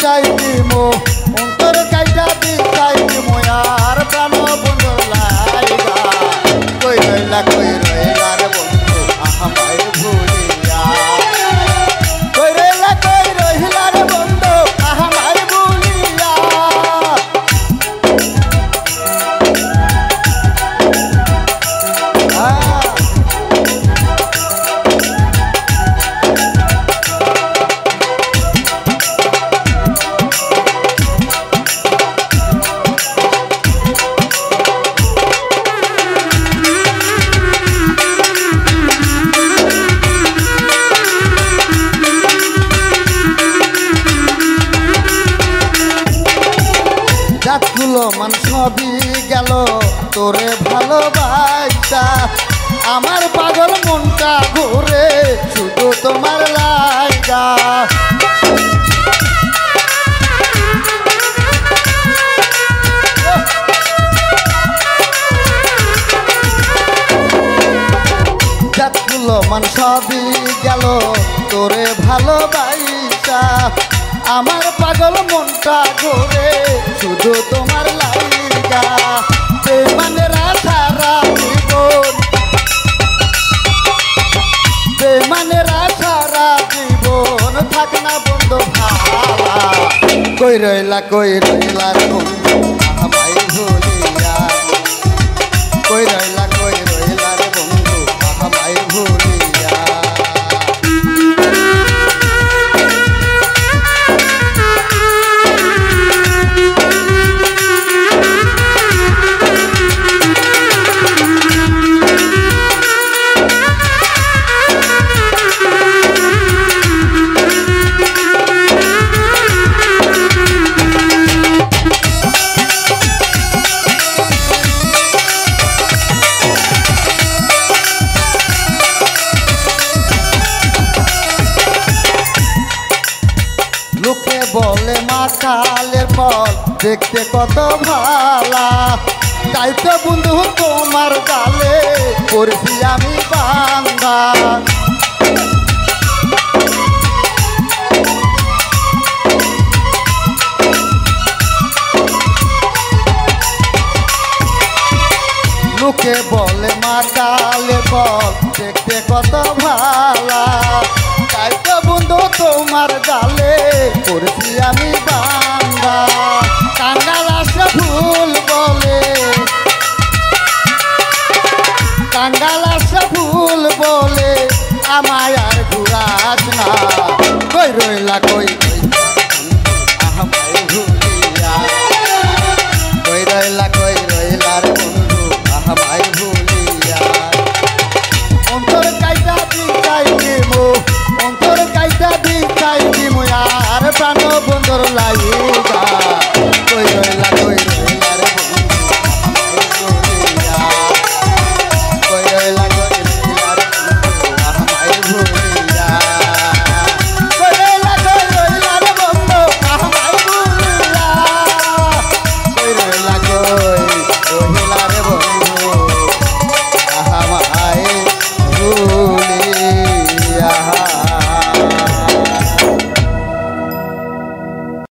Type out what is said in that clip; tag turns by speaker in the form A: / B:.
A: চাই দিমো অন্তর কাইটা দি চাই দিমো আর প্রাণ বন্ধুর লাইগা কই রইলা রে বন্ধু আমায় ভুলিয়া কই রইলা রে বন্ধু আমায় ভুলিয়া জাতগুলো মান সবই গেল তোরে ভালোবাসা আমার পাগল মনটা ঘুরে শুধু তোমার লাইগা জাতগুলো মান সবই গেল তোরে ভালোবাসা আমার পাগল মনটা ঘুরে শুধু তোমার লাইগা বেমানেরা সারা জীবন বেমানেরা সারা জীবন থাক না বন্ধু ভালা কই রইলা রে বন্ধু আমায় ভুলিয়া কই রইলা রে বন্ধু আমায় ভুলিয়া লোকে বলে মাকালের ফল দেখতে কত ভালা তাই তো বন্ধু তোমার গালে পড়ছি আমি বান্ধা লোকে বলে মাকালের ফল দেখতে কত ভালা তাই তো বন্ধু তোমার গালে পড়ছি আমি বান্ধা কাঙ্গাল আসে ভুল বলে কাঙ্গাল আসে ভুল বলে আমায় আর ঘুরাস না কই রইলা